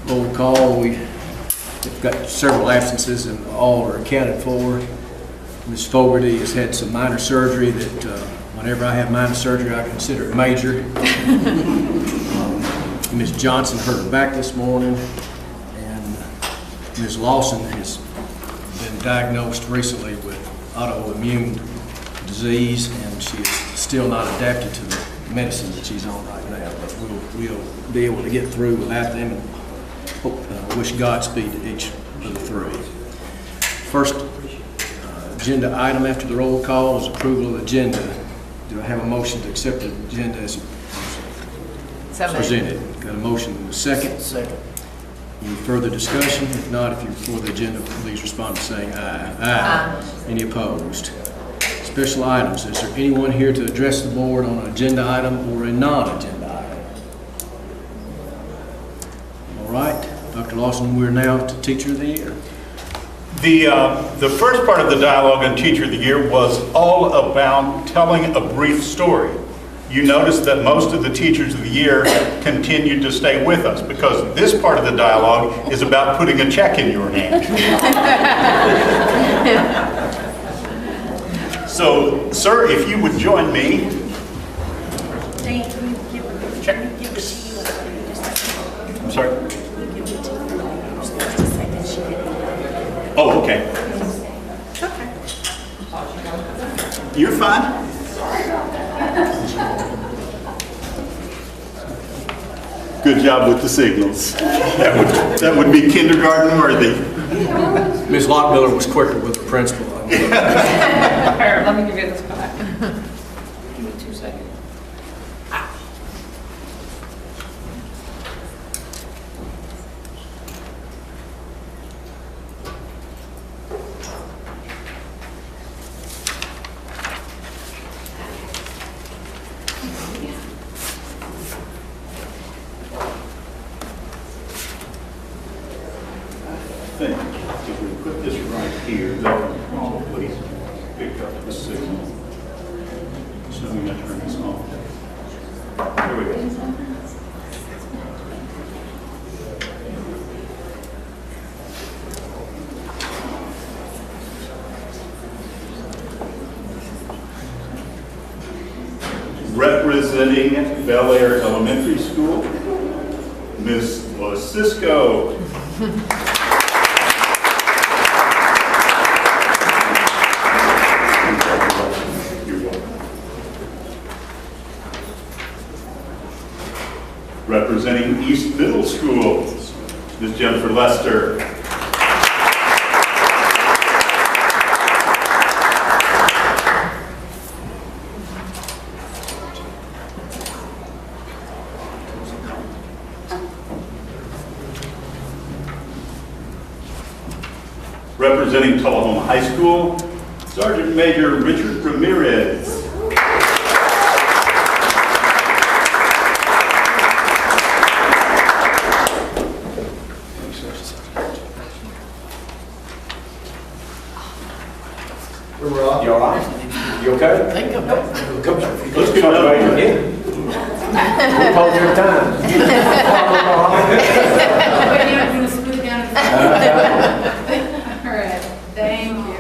Roll call. We've got several absences and all are accounted for. Ms. Fogarty has had some minor surgery that whenever I have minor surgery, I consider it major. Ms. Johnson hurt her back this morning, and Ms. Lawson has been diagnosed recently with autoimmune disease, and she's still not adapted to the medicine that she's on right now. But we'll be able to get through without them, and wish Godspeed to each of the three. First agenda item after the roll call is approval of agenda. Do I have a motion to accept the agenda as presented? Got a motion and a second? Second. Any further discussion? If not, if you're for the agenda, please respond by saying aye. Aye. Any opposed? Special items. Is there anyone here to address the board on an agenda item or a non-agenda item? All right. Dr. Lawson, we're now to Teacher of the Year. The first part of the dialogue on Teacher of the Year was all about telling a brief story. You notice that most of the Teachers of the Year continued to stay with us because this part of the dialogue is about putting a check in your hand. So, sir, if you would join me. Check. I'm sorry? Oh, okay. Okay. You're fine. Good job with the signals. That would be kindergarten worthy. Ms. Lockmiller was quicker with the principal. Here, let me give you this back. Give me 2 seconds. I think if we put this right here, that will probably pick up the signal. So I'm going to turn this off. There we go. Representing Bel Air Elementary School, Ms. Losisco. Representing East Middle School, Ms. Jennifer Lester. Representing Tullahoma High School, Sergeant Major Richard Ramirez. You all right? You okay? Let's get on the way again. We'll pause every time. All right, thank you.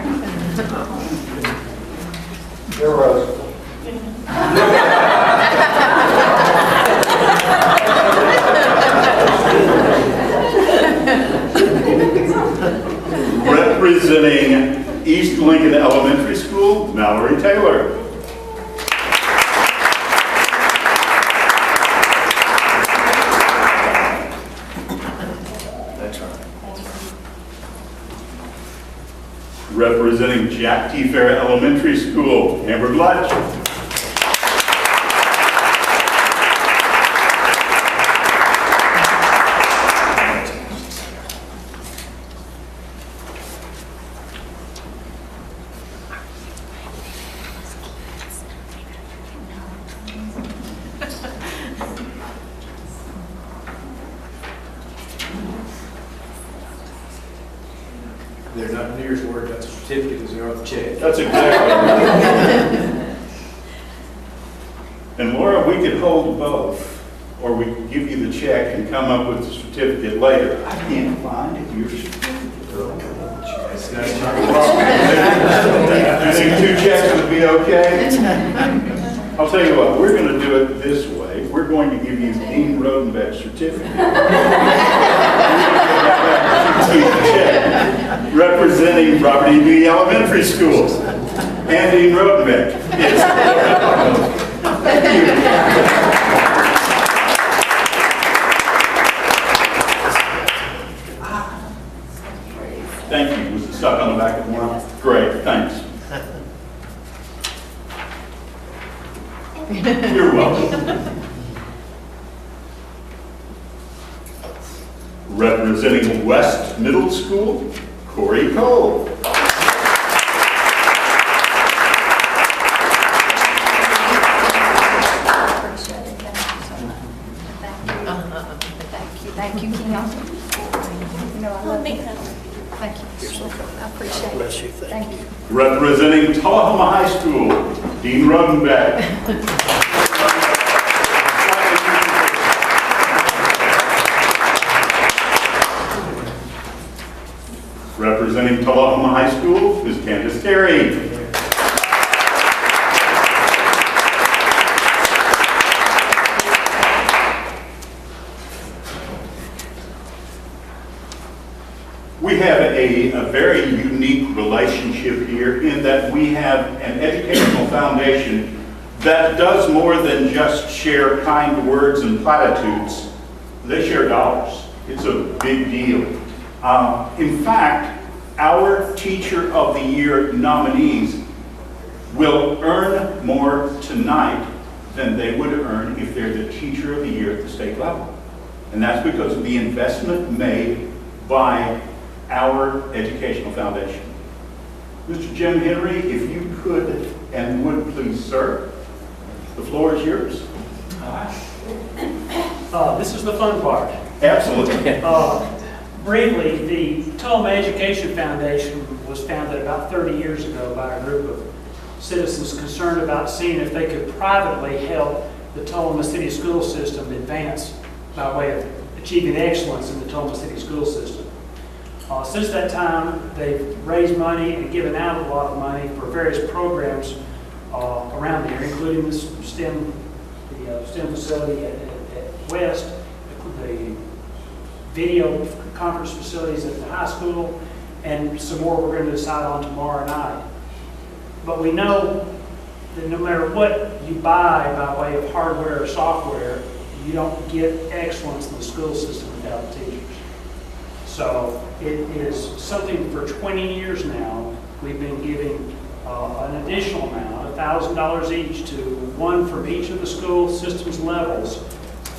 There was. Representing East Lincoln Elementary School, Mallory Taylor. That's right. Representing Jack T. Fair Elementary School, Amber Blatch. They're not near as word, that's a certificate as they are the check. That's exactly right. And Laura, we could hold both. or we can give you the check and come up with the certificate later. I can't find your certificate. Do you think 2 checks would be okay? I'll tell you what, we're going to do it this way. We're going to give you Dean Rodenbeck's certificate. Representing Robert E. Lee Elementary Schools. And Dean Rodenbeck. Yes. Thank you. Thank you. Was it stuck on the back of the one? Great, thanks. You're welcome. Representing West Middle School, Corey Cole. Thank you, King. You know, I love you. Thank you. You're so welcome. I appreciate it. Bless you. Thank you. Representing Tullahoma High School, Dean Rodenbeck. Representing Tullahoma High School is Candace Carey. We have a very unique relationship here in that we have an educational foundation that does more than just share kind words and platitudes. They share dollars. It's a big deal. In fact, our Teacher of the Year nominees will earn more tonight than they would earn if they're the Teacher of the Year at the state level. And that's because of the investment made by our educational foundation. Mr. Jim Henry, if you could and would please, sir, the floor is yours. This is the fun part. Absolutely. Briefly, the Tullahoma Education Foundation was founded about 30 years ago by a group of citizens concerned about seeing if they could privately help the Tullahoma City school system advance by way of achieving excellence in the Tullahoma City school system. Since that time, they've raised money and given out a lot of money for various programs around here, including the STEM facility at West, the video conference facilities at the high school, and some more we're going to decide on tomorrow night. But we know that no matter what you buy by way of hardware or software, you don't get excellence in the school system without the teachers. So it is something for 20 years now. We've been giving an additional amount, $1,000 each, to one from each of the school systems levels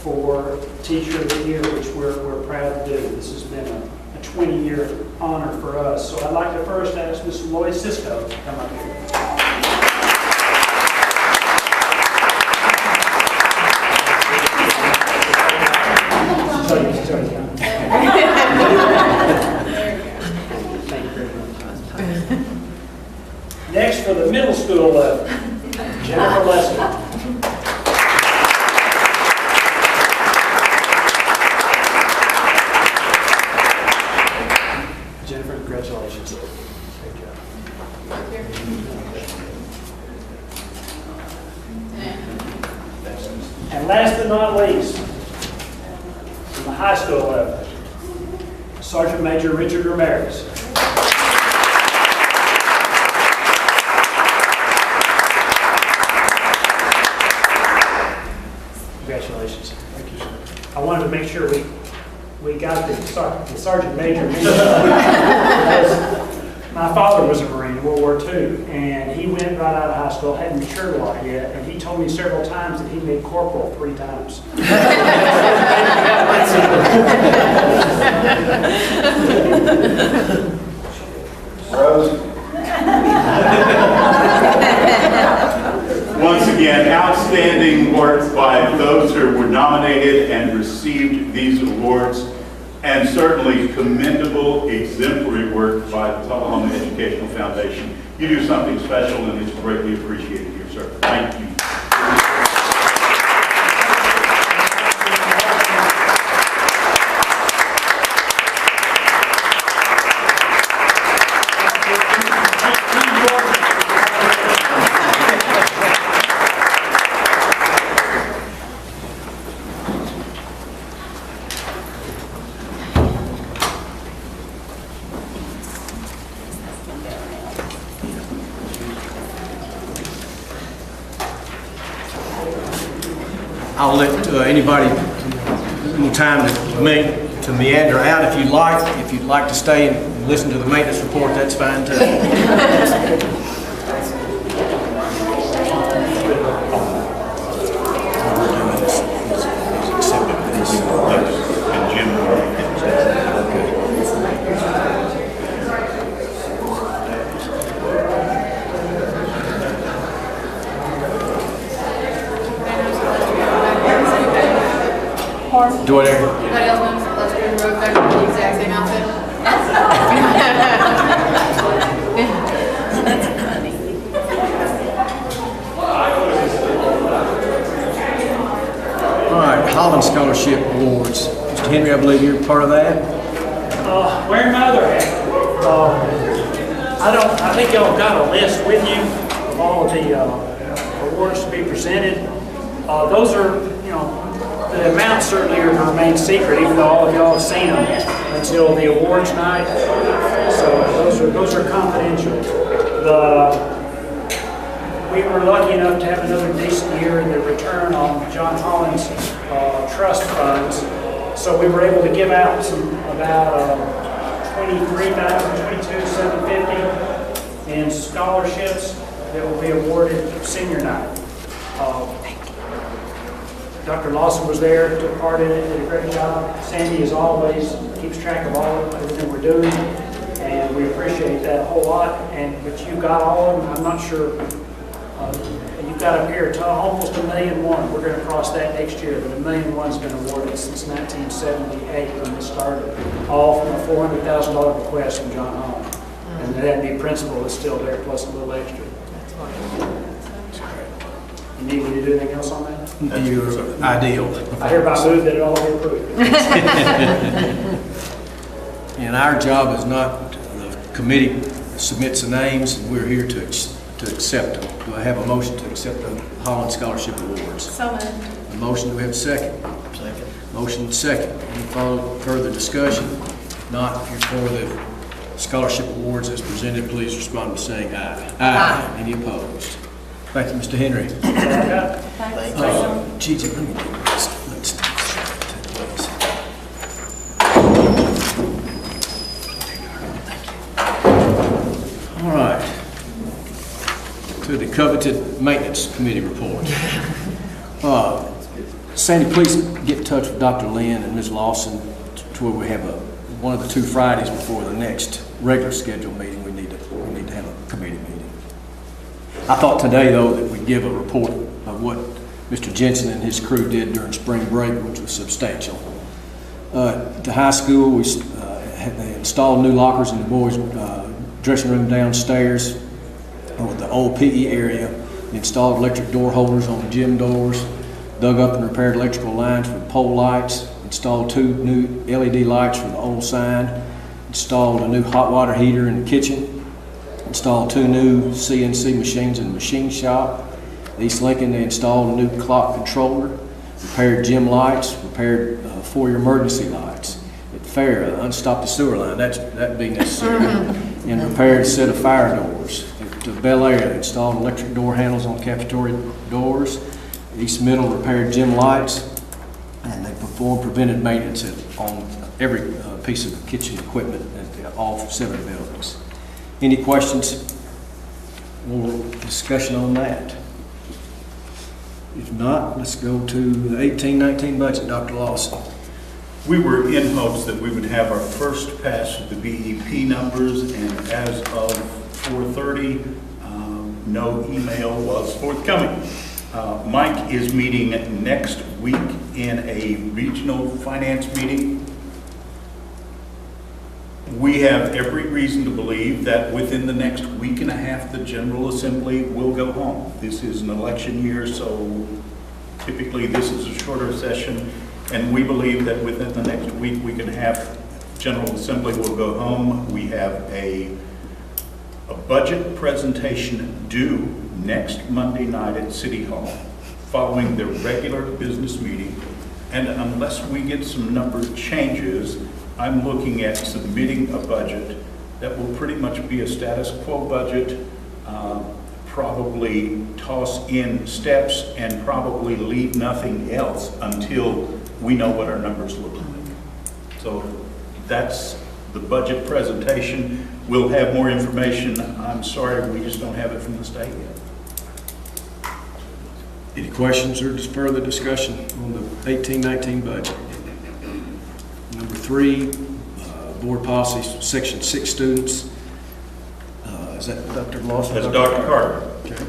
for Teacher of the Year, which we're proud to do. This has been a 20-year honor for us. So I'd like to first ask Ms. Lloyd Cisco to come up here. Next, for the middle school level, Jennifer Lester. Jennifer, congratulations. Great job. And last but not least, from the high school level, Sergeant Major Richard Ramirez. Congratulations. Thank you, sir. I wanted to make sure we got the Sergeant Major because my father was a Marine in World War II, and he went right out of high school, hadn't matured a lot yet, and he told me several times that he made corporal 3 times. Rose. Once again, outstanding work by those who were nominated and received these awards, and certainly commendable, exemplary work by the Tullahoma Educational Foundation. You do something special, and it's greatly appreciated here, sir. Thank you. I'll let anybody more time to meander out if you'd like. If you'd like to stay and listen to the maintenance report, that's fine too. And Jim already has that. Do whatever. Anybody else notice that Les Green rode back with the exact same outfit? All right, Holland Scholarship Awards. Mr. Henry, I believe you're part of that. Wearing my other hat, I think y'all got a list with you of all of the awards to be presented. Those are, the amounts certainly are going to remain secret, even though all of y'all have seen them until the awards night. So those are confidential. We were lucky enough to have another decent year in the return on John Holland's trust funds. So we were able to give out about $23,750 in scholarships that will be awarded senior night. Dr. Lawson was there, took part in it, did a great job. Sandy, as always, keeps track of everything we're doing, and we appreciate that a whole lot. But you got all of them. I'm not sure. You've got up here almost $1.1 million. We're going to cross that next year, but $1.1 million's been awarded since 1978 when it started, all from a $400,000 request from John Holland. And that be principal is still there, plus a little extra. You need me to do anything else on that? You're ideal. I hereby move that it all be approved. And our job is not, the committee submits the names, and we're here to accept them. Do I have a motion to accept the Holland Scholarship Awards? So moved. A motion, do we have a second? Second. Motion second. Any further discussion? If not, if you're for the scholarship awards as presented, please respond by saying aye. Aye. Any opposed? Thank you, Mr. Henry. Gigi, let me do this. Let's do this. All right. To the coveted maintenance committee report. Sandy, please get in touch with Dr. Lynn and Ms. Lawson to where we have one of the 2 Fridays before the next regular scheduled meeting. We need to have a committee meeting. I thought today, though, that we'd give a report of what Mr. Jensen and his crew did during spring break, which was substantial. At the high school, they installed new lockers in the boys' dressing room downstairs with the old PE area. They installed electric door holders on the gym doors, dug up and repaired electrical lines for the pole lights, installed 2 new LED lights for the old sign, installed a new hot water heater in the kitchen, installed 2 new CNC machines in the machine shop. At East Lincoln, they installed a new clock controller, repaired gym lights, repaired 4 emergency lights. At the fair, unstopped the sewer line, that'd be necessary, and repaired a set of fire doors. At Bel Air, they installed electric door handles on cafeteria doors. East Middle repaired gym lights, and they performed preventive maintenance on every piece of kitchen equipment at all 7 buildings. Any questions or discussion on that? If not, let's go to the 18-19 budget. Dr. Lawson. We were in hopes that we would have our first pass of the BEP numbers, and as of 4:30, no email was forthcoming. Mike is meeting next week in a regional finance meeting. We have every reason to believe that within the next week and a half, the General Assembly will go home. This is an election year, so typically this is a shorter session, and we believe that within the next week we can have General Assembly will go home. We have a budget presentation due next Monday night at City Hall, following their regular business meeting, and unless we get some number changes, I'm looking at submitting a budget that will pretty much be a status quo budget, probably toss in steps and probably leave nothing else until we know what our numbers look like. So that's the budget presentation. We'll have more information. I'm sorry, we just don't have it from the state yet. Any questions or just further discussion on the 18-19 budget? Number 3, board policy, section 6 students. Is that Dr. Lawson? That's Dr. Carter. Okay.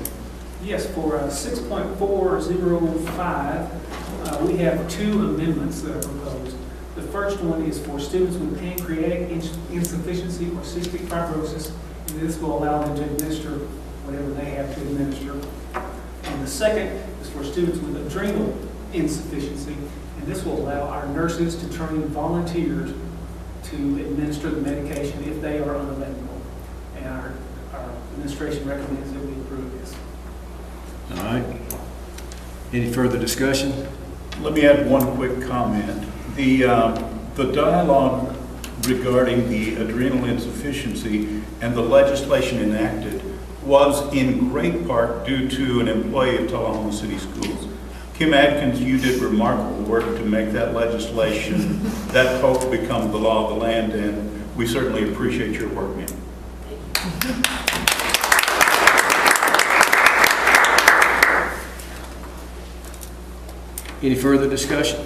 Yes, for 6.405, we have 2 amendments that are proposed. The first one is for students with pancreatic insufficiency or cystic fibrosis, and this will allow them to administer whatever they have to administer. And the second is for students with adrenal insufficiency, and this will allow our nurses to train volunteers to administer the medication if they are unavailable. And our administration recommends that we approve this. All right. Any further discussion? Let me add one quick comment. The dialogue regarding the adrenal insufficiency and the legislation enacted was in great part due to an employee of Tullahoma City Schools. Kim Adkins, you did remarkable work to make that legislation, that hope become the law of the land, and we certainly appreciate your work, ma'am. Any further discussion?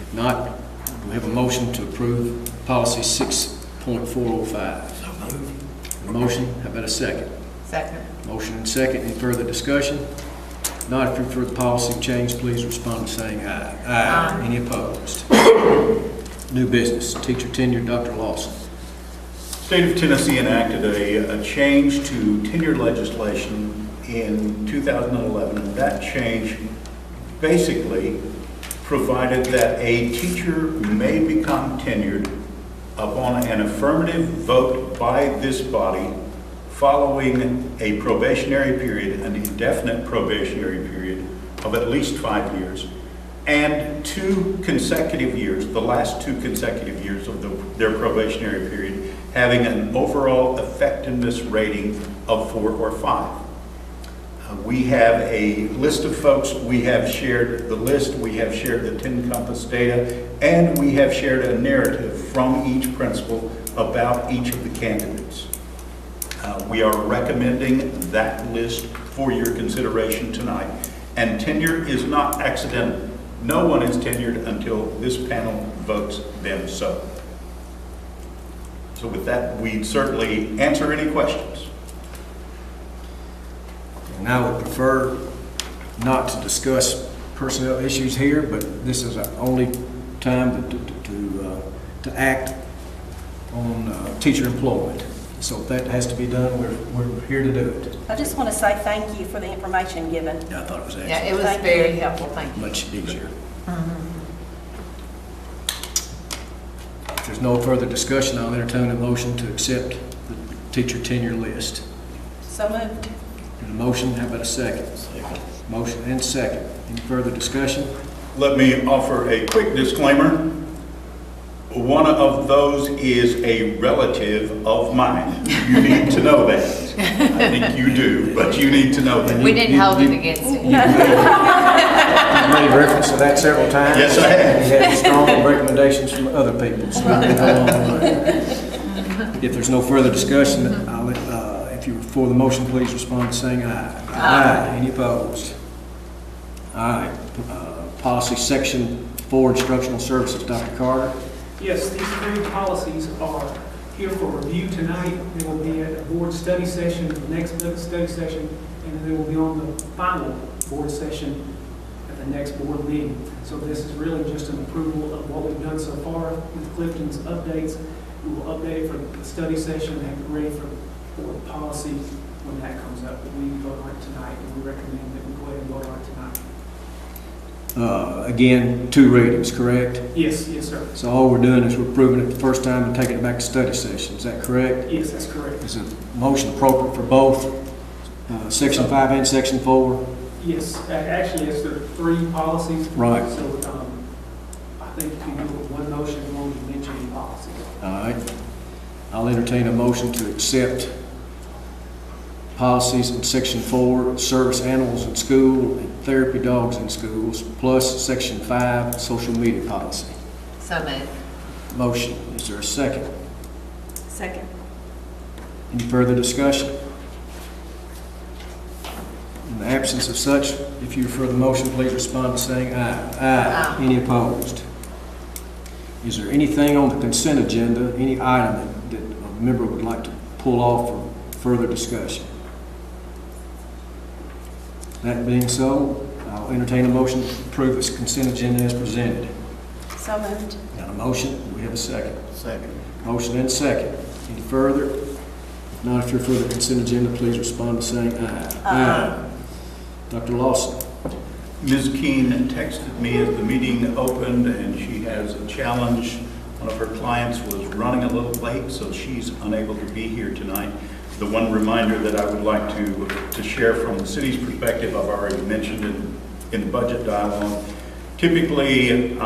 If not, we have a motion to approve policy 6.405. A motion, how about a second? Second. Motion and second. Any further discussion? If not, if you're for the policy change, please respond by saying aye. Aye. Any opposed? New business, teacher tenure, Dr. Lawson. State of Tennessee enacted a change to tenure legislation in 2011, and that change basically provided that a teacher may become tenured upon an affirmative vote by this body following a probationary period, an indefinite probationary period of at least 5 years, and 2 consecutive years, the last 2 consecutive years of their probationary period, having an overall effectiveness rating of 4 or 5. We have a list of folks. We have shared the list. We have shared the 10 compass data, and we have shared a narrative from each principal about each of the candidates. We are recommending that list for your consideration tonight. And tenure is not accidental. No one is tenured until this panel votes them so. So with that, we'd certainly answer any questions. And I would prefer not to discuss personnel issues here, but this is our only time to act on teacher employment. So if that has to be done, we're here to do it. I just want to say thank you for the information given. Yeah, I thought it was Yeah, excellent. it was Thank very you. helpful, thank you. Much easier. If there's no further discussion, I'll entertain a motion to accept the teacher tenure list. So moved. And a motion, how about a second? Second. Motion and second. Any further discussion? Let me offer a quick disclaimer. One of those is a relative of mine. You need to know that. I think you do, but you need to know that. We didn't hold it against him. You made reference to that several times. Yes, I have. You had strong recommendations from other people. So we'll go along with it. If there's no further discussion, if you're for the motion, please respond by saying aye. Aye. Any opposed? All right. Policy section 4, instructional services, Dr. Carter. Yes, these 3 policies are here for review tonight. They will be at a board study session, the next study session, and then they will be on the final board session at the next board meeting. So this is really just an approval of what we've done so far with Clifton's updates. We will update it for the study session and have it ready for board policy when that comes up. But we vote on it tonight, and we recommend that we go ahead and vote on it tonight. Again, 2 readings, correct? Yes, yes, sir. So all we're doing is we're approving it the first time and taking it back to study session. Is that correct? Yes, that's correct. Is a motion appropriate for both section 5 and section 4? Yes, actually, it's there are 3 policies. Right. So I think if you do one motion, you won't mention any policy. All right. I'll entertain a motion to accept policies in Section 4, service animals in school and therapy dogs in schools, plus Section 5, social media policy. So moved. Motion, is there a second? Second. Any further discussion? In the absence of such, if you refer the motion, please respond by saying aye. Aye. Any opposed? Is there anything on the consent agenda, any item that a member would like to pull off for further discussion? That being so, I'll entertain a motion to approve this consent agenda as presented. So moved. Got a motion? We have a second. Second. Motion and second. Any further? If not, if you're for the consent agenda, please respond by saying aye. Aye. Dr. Lawson. Ms. Keene texted me as the meeting opened, and she has a challenge. One of her clients was running a little late, so she's unable to be here tonight. The one reminder that I would like to share from the city's perspective, I've already mentioned in the budget dialogue. Typically,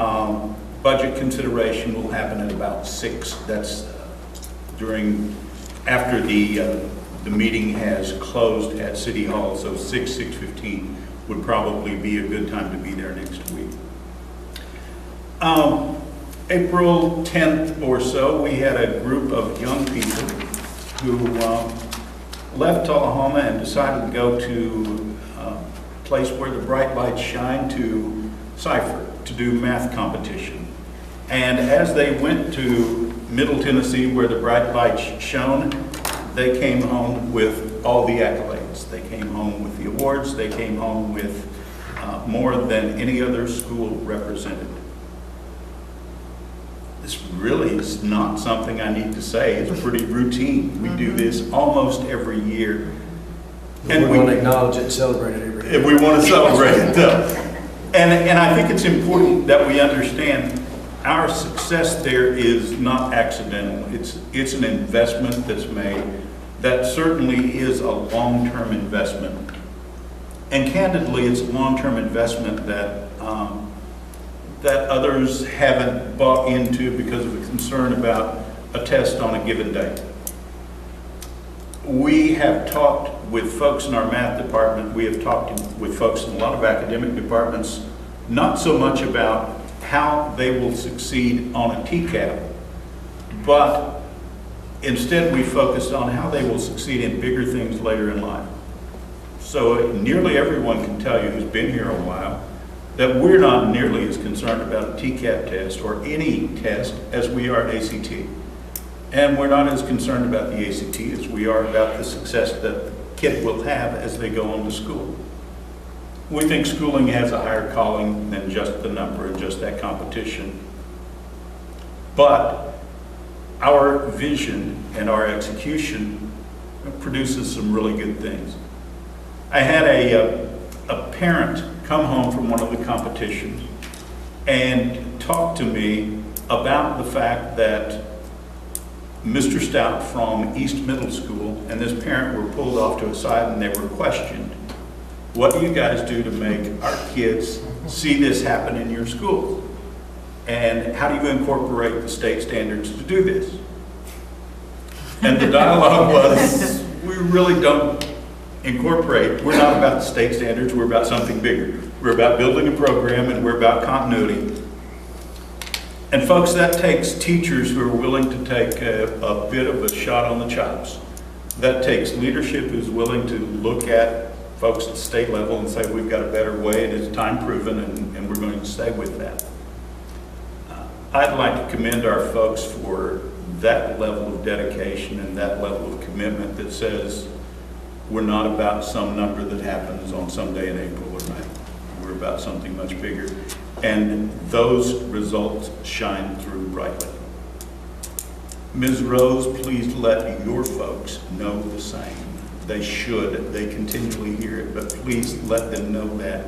budget consideration will happen at about 6. That's after the meeting has closed at City Hall, so 6:15 would probably be a good time to be there next week. April 10th or so, we had a group of young people who left Tullahoma and decided to go to a place where the bright lights shine, to Cypher, to do math competition. And as they went to Middle Tennessee, where the bright lights shone, they came home with all the accolades. They came home with the awards. They came home with more than any other school represented. This really is not something I need to say. It's pretty routine. We do this almost every year. And we want to acknowledge it and celebrate it every year. If we want to celebrate it, though. And I think it's important that we understand our success there is not accidental. It's an investment that's made that certainly is a long-term investment. And candidly, it's a long-term investment that others haven't bought into because of a concern about a test on a given day. We have talked with folks in our math department, we have talked with folks in a lot of academic departments, not so much about how they will succeed on a TCAP, but instead we focused on how they will succeed in bigger things later in life. So nearly everyone can tell you who's been here a while that we're not nearly as concerned about a TCAP test or any test as we are at ACT. And we're not as concerned about the ACT as we are about the success that the kid will have as they go on to school. We think schooling has a higher calling than just the number and just that competition. But our vision and our execution produces some really good things. I had a parent come home from one of the competitions and talk to me about the fact that Mr. Stout from East Middle School and this parent were pulled off to a side and they were questioned. What do you guys do to make our kids see this happen in your schools? And how do you incorporate the state standards to do this? And the dialogue was, we really don't incorporate. We're not about the state standards, we're about something bigger. We're about building a program and we're about continuity. And folks, that takes teachers who are willing to take a bit of a shot on the chops. That takes leadership who's willing to look at folks at the state level and say, we've got a better way and it's time proven and we're going to stay with that. I'd like to commend our folks for that level of dedication and that level of commitment that says we're not about some number that happens on some day in April or May. We're about something much bigger. And those results shine through brightly. Ms. Rose, please let your folks know the same. They should. They continually hear it, but please let them know that.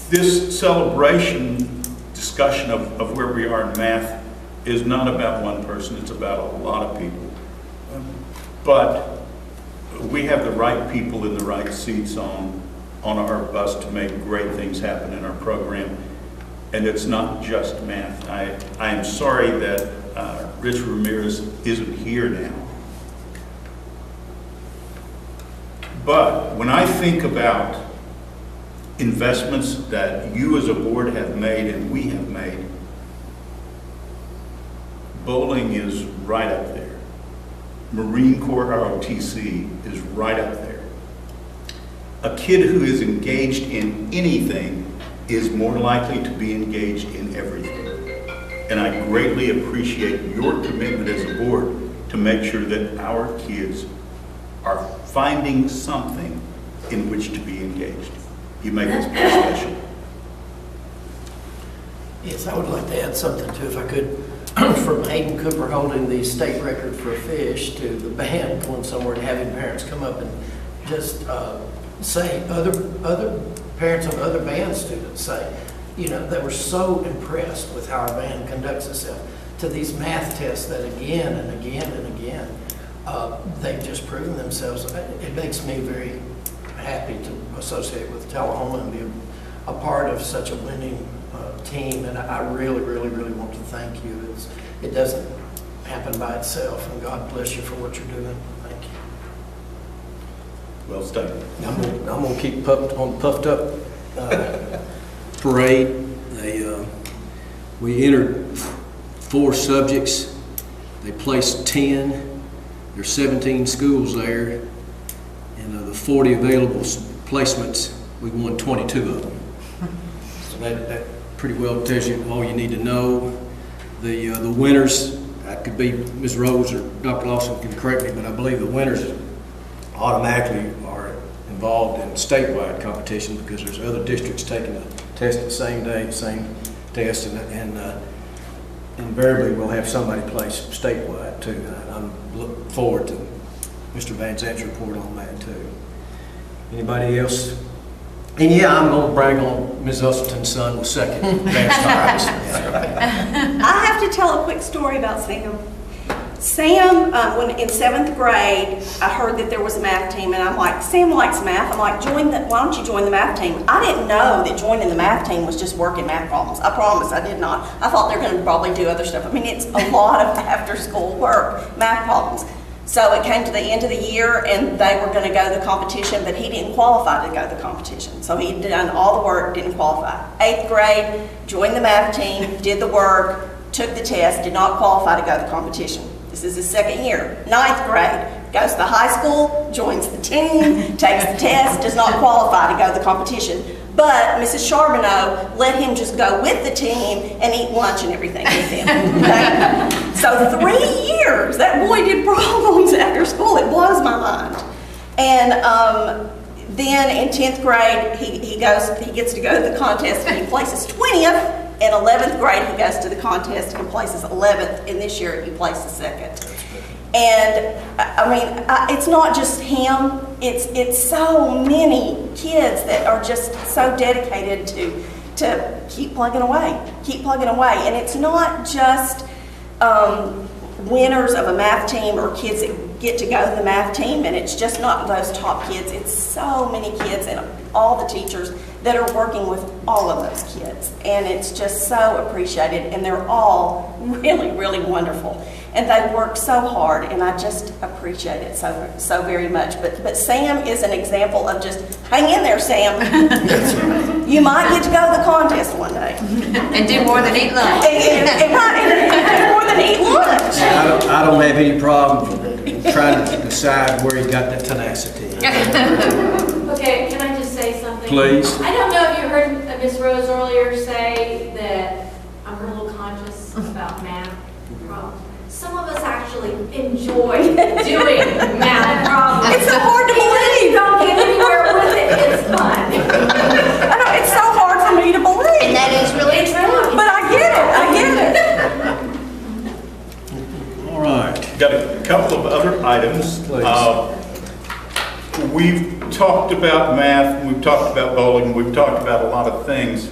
This celebration discussion of where we are in math is not about one person. It's about a lot of people. But we have the right people in the right seats on our bus to make great things happen in our program. And it's not just math. I am sorry that Rich Ramirez isn't here now. But when I think about investments that you as a board have made and we have made, bowling is right up there. Marine Corps ROTC is right up there. A kid who is engaged in anything is more likely to be engaged in everything. And I greatly appreciate your commitment as a board to make sure that our kids are finding something in which to be engaged. You make us very special. Yes, I would like to add something too, if I could. From Hayden Cooper holding the state record for a fish to the band going somewhere and having parents come up and just say, other parents of other band students say, you know, they were so impressed with how our band conducts itself, to these math tests that again and again and again, they've just proven themselves. It makes me very happy to associate with Tullahoma and be a part of such a winning team, and I really, really, really want to thank you. It doesn't happen by itself, and God bless you for what you're doing. Thank you. Well stated. I'm gonna keep puffed up parade. We entered 4 subjects. They placed 10. There's 17 schools there, and of the 40 available placements, we won 22 of them. So that pretty well tells you all you need to know. The winners, that could be Ms. Rose or Dr. Lawson can correct me, but I believe the winners automatically are involved in statewide competition because there's other districts taking the test the same day, same test, and invariably we'll have somebody place statewide too. I'm looking forward to Mr. Van Zant's report on that too. Anybody else? And yeah, I'm going to brag on Ms. Usselton's son was second. Best times. I have to tell a quick story about Sam. Sam, when in 7th grade, I heard that there was a math team, and I'm like, Sam likes math. I'm like, why don't you join the math team? I didn't know that joining the math team was just working math problems. I promise, I did not. I thought they were going to probably do other stuff. I mean, it's a lot of after-school work, math problems. So it came to the end of the year, and they were going to go to the competition, but he didn't qualify to go to the competition. So he'd done all the work, didn't qualify. 8th grade, joined the math team, did the work, took the test, did not qualify to go to the competition. This is his 2nd year. 9th grade, goes to the high school, joins the team, takes the test, does not qualify to go to the competition. But Mrs. Charbonneau let him just go with the team and eat lunch and everything with him. Okay? So 3 years, that boy did problems after school. It blows my mind. And then in 10th grade, he gets to go to the contest and he places 20th. In 11th grade, he goes to the contest and places 11th. And this year, he places 2nd. And I mean, it's not just him. It's so many kids that are just so dedicated to keep plugging away, And it's not just winners of a math team or kids that get to go to the math team, and it's just not those top kids. It's so many kids and all the teachers that are working with all of those kids, and it's just so appreciated, and they're all really, really wonderful. And they work so hard, and I just appreciate it so very much. But Sam is an example of just, hang in there, Sam. You might get to go to the contest one day. And do more than eat lunch. And do more than eat lunch. I don't have any problem trying to decide where he got that tenacity. Okay, can I just say something? Please. I don't know if you heard Ms. Rose earlier say that I'm a little conscious about math problems. Some of us actually enjoy doing math problems. It's so hard to Even if believe. you don't get anywhere with it, it's fun. I know, it's so hard for me to believe. And that is really true. But I get it. All right. Got a couple of other items. Please. We've talked about math, we've talked about bowling, we've talked about a lot of things.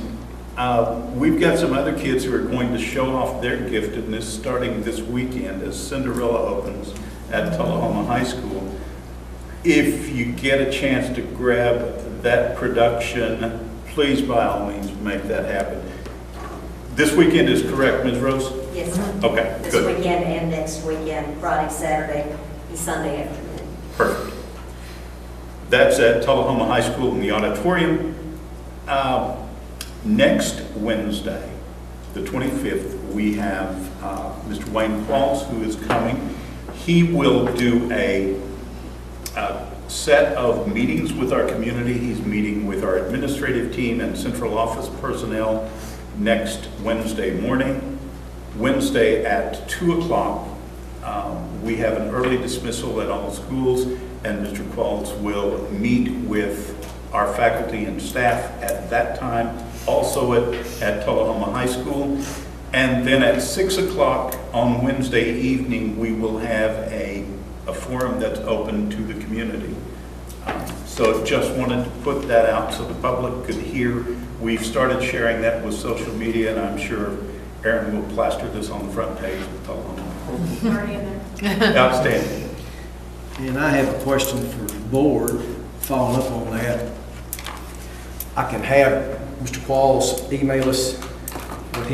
We've got some other kids who are going to show off their giftedness starting this weekend as Cinderella opens at Tullahoma High School. If you get a chance to grab that production, please by all means make that happen. This weekend is correct, Ms. Rose? Yes, sir. Okay, This good. weekend and next weekend, Friday, Saturday, and Sunday afternoon. Perfect. That's at Tullahoma High School in the auditorium. Next Wednesday, the 25th, we have Mr. Wayne Qualls, who is coming. He will do a set of meetings with our community. He's meeting with our administrative team and central office personnel next Wednesday morning. Wednesday at 2 o'clock, we have an early dismissal at all schools, and Mr. Qualls will meet with our faculty and staff at that time, also at Tullahoma High School. And then at 6 o'clock on Wednesday evening, we will have a forum that's open to the community. So just wanted to put that out so the public could hear. We've started sharing that with social media, and I'm sure Aaron will plaster this on the front page of Tullahoma. Already in there. Outstanding. And I have a question for the board, following up on that. I can have Mr. Qualls email us what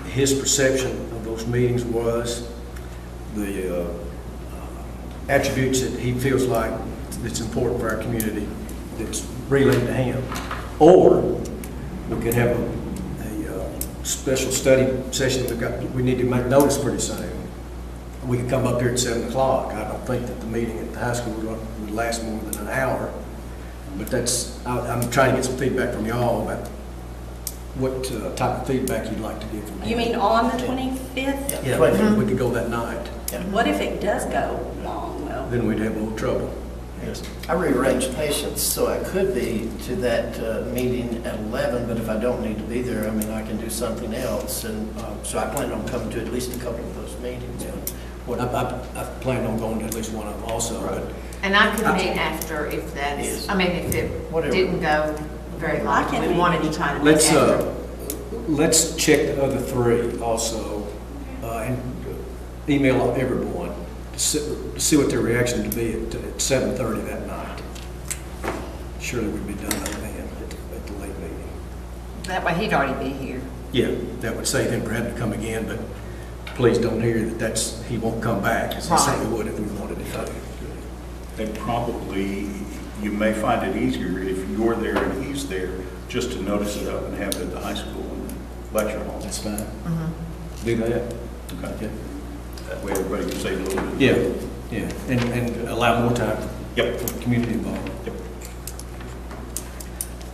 his perception of those meetings was, the attributes that he feels like that's important for our community that's relayed to him. Or we could have a special study session we need to make notice pretty soon. We could come up here at 7 o'clock. I don't think that the meeting at the high school would last more than an hour. But I'm trying to get some feedback from y'all about what type of feedback you'd like to get from him. You mean on the 25th? Yeah, we could go that night. What if it does go long, though? Then we'd have a little trouble. I rearranged patients, so I could be to that meeting at 11, but if I don't need to be there, I mean, I can do something else. And so I plan on coming to at least a couple of those meetings. I plan on going to at least one of them also. Right. And I could meet after if that's, I mean, if it Whatever. didn't go very I long. can We meet wanted to try to meet Let's after. let's check the other three also, and email everyone to see what their reaction would be at 7:30 that night. Surely we'd be done by then at the late meeting. That way he'd already be here. Yeah, that would save him for having to come again, but please don't hear that he won't come back, as he certainly would if we wanted to. And probably, you may find it easier if you're there and he's there, just to notice it up and have it at the high school and lecture hall. That's fine. Do that. Okay. That way everybody can say a little bit. Yeah, and allow more time Yep. for the community involved. Yep.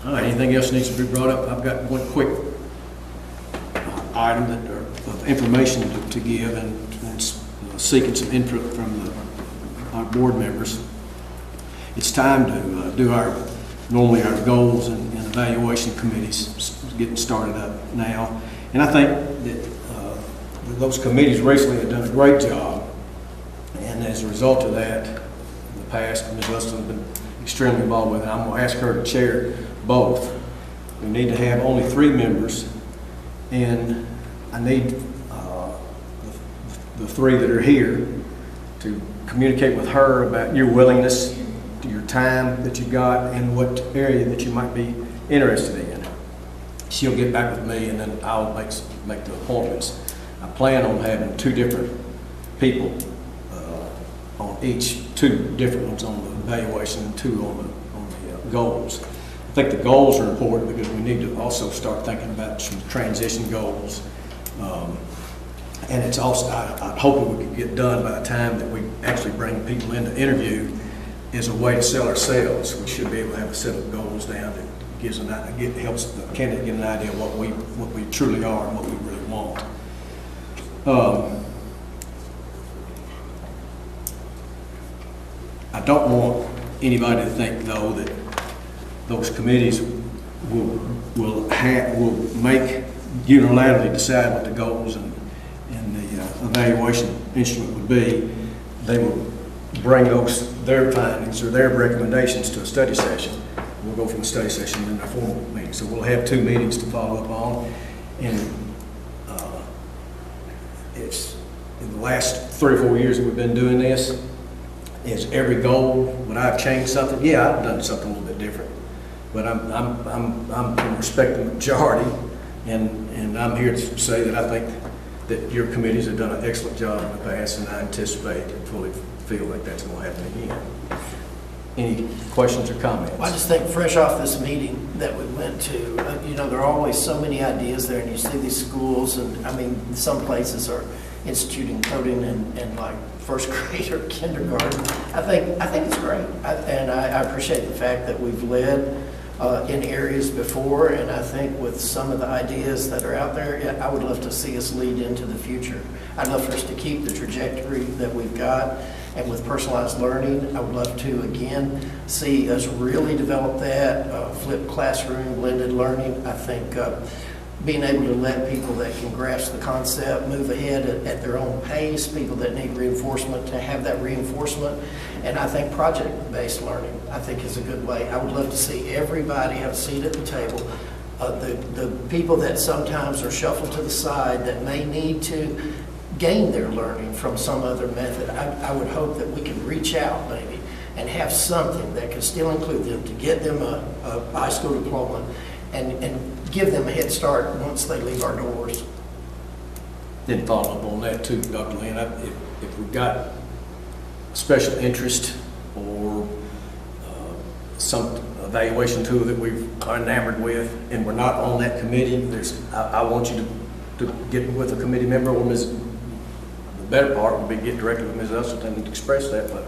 All right, anything else needs to be brought up? I've got one quick item of information to give and seeking some input from our board members. It's time to do normally our goals and evaluation committees, getting started up now. And I think that those committees recently have done a great job. And as a result of that, in the past, Ms. Wilson has been extremely involved with it. I'm going to ask her to chair both. We need to have only 3 members, and I need the 3 that are here to communicate with her about your willingness, your time that you got, and what area that you might be interested in. She'll get back with me, and then I'll make the appointments. I plan on having 2 different people on each, 2 different ones on the evaluation and 2 on the goals. I think the goals are important because we need to also start thinking about some transition goals. And it's also, I'm hoping we can get done by the time that we actually bring people in to interview as a way to sell ourselves. We should be able to have a set of goals down that helps the candidate get an idea of what we truly are and what we really want. I don't want anybody to think, though, that those committees will make unilaterally decide what the goals and the evaluation instrument would be. They will bring their findings or their recommendations to a study session. We'll go from the study session into a formal meeting. So we'll have 2 meetings to follow up on. And it's in the last 3 or 4 years that we've been doing this, is every goal, would I have changed something? Yeah, I've done something a little bit different. But I'm respecting the majority, and I'm here to say that I think that your committees have done an excellent job in the past, and I anticipate and fully feel like that's going to happen again. any questions or comments? I just think fresh off this meeting that we went to, there are always so many ideas there, and you see these schools, and I mean, some places are instituting coding in like first grade or kindergarten. I think it's great, and I appreciate the fact that we've led in areas before, and I think with some of the ideas that are out there, I would love to see us lead into the future. I'd love for us to keep the trajectory that we've got, and with personalized learning, I would love to, again, see us really develop that, flipped classroom, blended learning. I think being able to let people that can grasp the concept move ahead at their own pace, people that need reinforcement to have that reinforcement, and I think project-based learning, I think, is a good way. I would love to see everybody have a seat at the table. The people that sometimes are shuffled to the side that may need to gain their learning from some other method, I would hope that we can reach out maybe and have something that can still include them to get them a high school diploma and give them a head start once they leave our doors. Then follow up on that too, Dr. Lynn, if we've got special interest or some evaluation tool that we've enamored with and we're not on that committee, I want you to get with a committee member or the better part would be get directly with Ms. Usleton and express that, but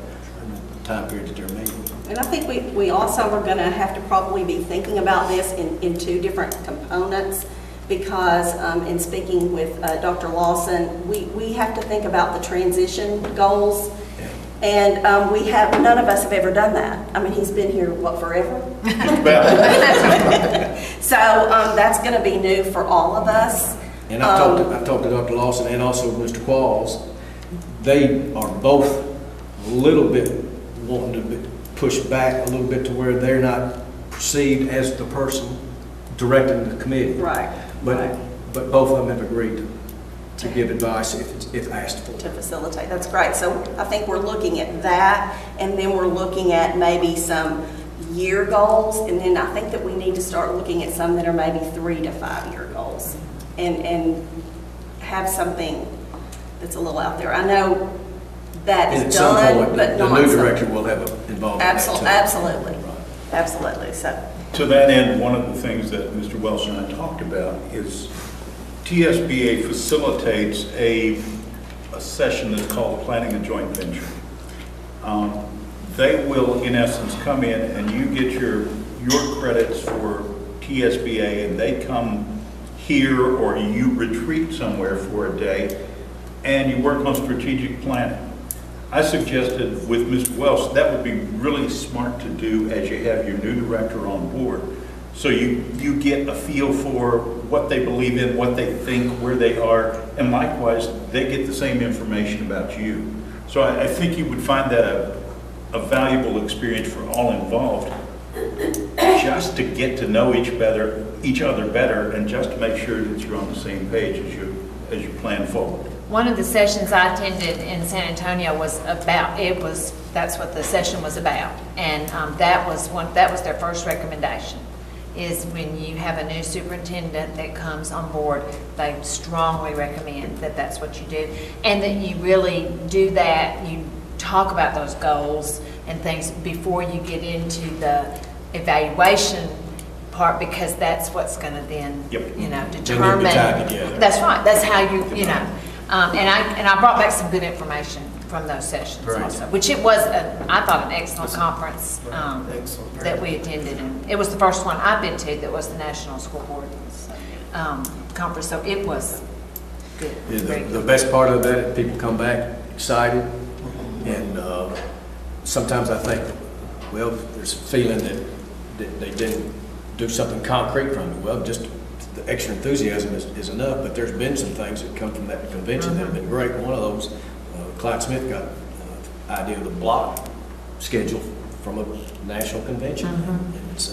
the time period that they're meeting. And I think we also are going to have to probably be thinking about this in two different components, because in speaking with Dr. Lawson, we have to think about the transition goals. And none of us have ever done that. I mean, he's been here, forever? So that's going to be new for all of us. And I've talked to Dr. Lawson and also Mr. Qualls. They are both a little bit wanting to push back a little bit to where they're not perceived as the person directing the committee. Right. But both of them have agreed to give advice if asked for. To facilitate, that's great. So I think we're looking at that, and then we're looking at maybe some year goals, and then I think that we need to start looking at some that are maybe 3 to 5 year goals, and have something that's a little out there. I know that is done, but not the new director will have involvement. Absolutely, absolutely. So to that end, one of the things that Mr. Welsh and I talked about is TSBA facilitates a session that's called Planning a Joint Venture. They will, in essence, come in and you get your credits for TSBA, and they come here or you retreat somewhere for a day and you work on strategic planning. I suggested with Mr. Welsh that would be really smart to do as you have your new director on board. So you get a feel for what they believe in, what they think, where they are, and likewise, they get the same information about you. So I think you would find that a valuable experience for all involved, just to get to know each other better, and just to make sure that you're on the same page as you plan forward. One of the sessions I attended in San Antonio that's what the session was about, and that was their first recommendation. Is when you have a new superintendent that comes on board, they strongly recommend that that's what you do, and that you really do that. You talk about those goals and things before you get into the evaluation part, because that's what's going to then, determine. That's right. That's how you know. And I brought back some good information from those sessions also, which it was, I thought, an excellent conference that we attended. And it was the first one I've been to that was the National School Board Conference, so it was good. Yeah, the best part of that is people come back excited, and sometimes I think, there's a feeling that they didn't do something concrete from it. Well, just the extra enthusiasm is enough, but there's been some things that come from that convention that have been great. One of those, Clyde Smith got the idea of the block schedule from a national convention. And it's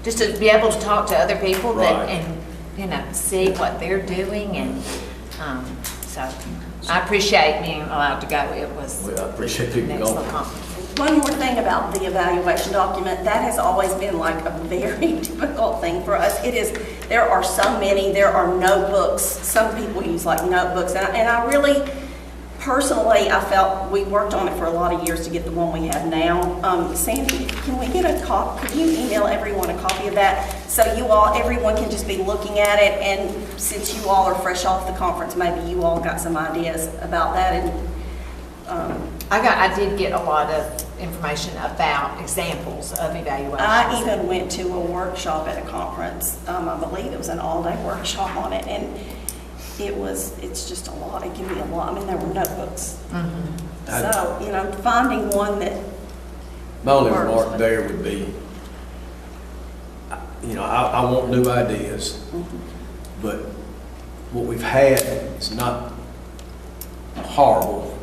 just to be able to talk to other people right. and see what they're doing, and so I appreciate being allowed to go. It was I appreciate people an excellent conference. one more thing about the evaluation document, that has always been like a very difficult thing for us. There are so many, there are notebooks. Some people use like notebooks, and I really, Personally, I felt we worked on it for a lot of years to get the one we have now. Sandy, can we get a copy? Could you email everyone a copy of that? So everyone can just be looking at it, and since you all are fresh off the conference, maybe you all got some ideas about that. And I did get a lot of information about examples of evaluations. I even went to a workshop at a conference. I believe it was an all-day workshop on it, and it's just a lot. It can be a lot. I mean, there were notebooks. So, finding one that My only works, remark but- there would be, I want new ideas, but what we've had is not horrible,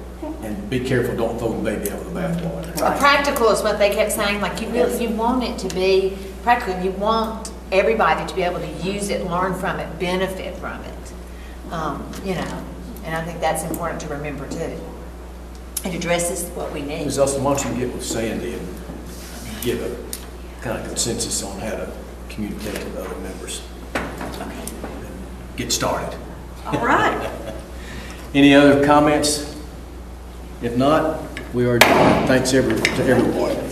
and be careful, don't throw the baby out with the bathwater. Well, practical is what they kept saying, like you want it to be practical, you want everybody to be able to use it, learn from it, benefit from it. And I think that's important to remember too. It addresses what we need. Ms. Elson, why don't you get with Sandy and get a kind of consensus on how to communicate with other members? And get started. all right. Any other comments? If not, we are adjourned. Thanks to everyone.